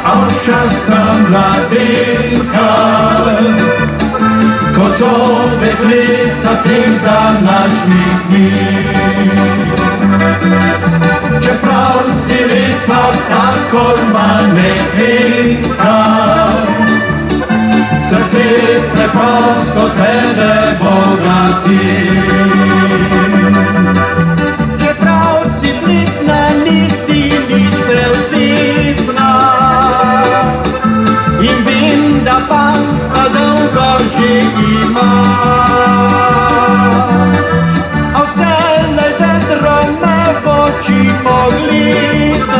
Ощаста mladinka, kocowych lita tych današnjih dni. Čeprav si lepa kakor manekenka, srce preprosto tebe bogati. Čeprav si plitna, nisi nič preucitna, in vem, da pa dolgo že imaš, a vselej vedro me v oči pogledaš,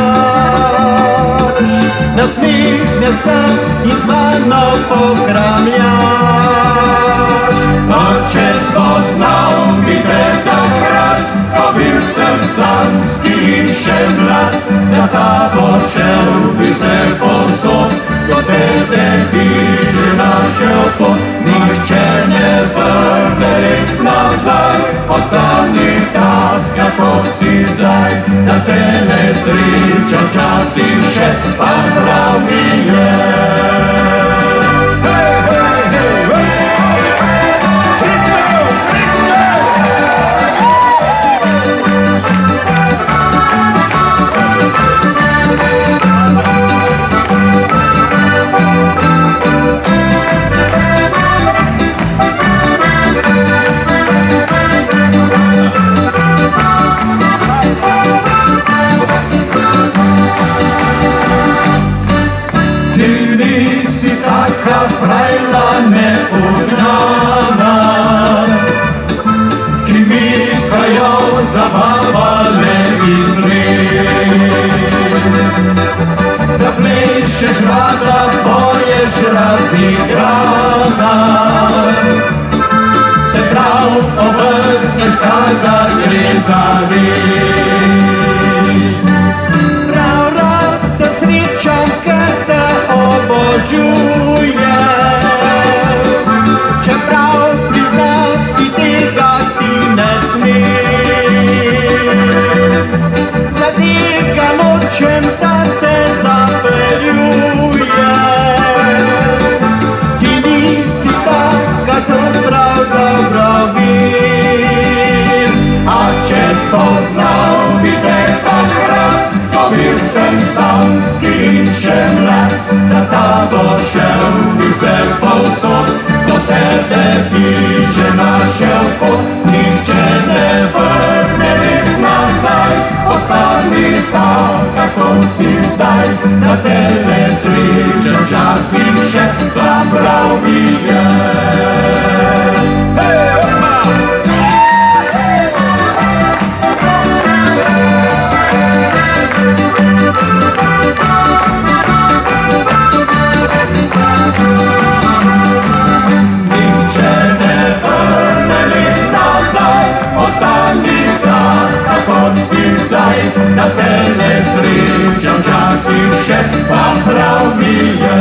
nasmehne se in z mano pokramljaš. Oče, spoznal bi te takrat, ko bil sem sanjski in še mlad, za tabo šel bi se povsod, do tebe bi že našel pot. Nihče ne vrne let nazaj, ostani taka, kot si zdaj, da te ne sreča včasih še, pa prav mi je. Taka frajla neugnana, ki mikajo zabavale in ples. Zaplešeš rada, poješ razigrana, se prav obrneš, kadar gre za res. Prav rad te srečam, ker te obožujem, čeprav priznati tega ti ne smem. Za tega nočem, da te zapeljujem, ti nisi taka, to prav dobro vem. A če spoznal bi te takrat, ko bil sem samski in še mlad, za tabo šel bi se povsod, do tebe bi že našel pot. Nihče ne vrne let nazaj, ostani taka, kot si zdaj, da te ne sreča včasih še, pa prav mi je. Da te ne srečam včasih še, pa prav mi je.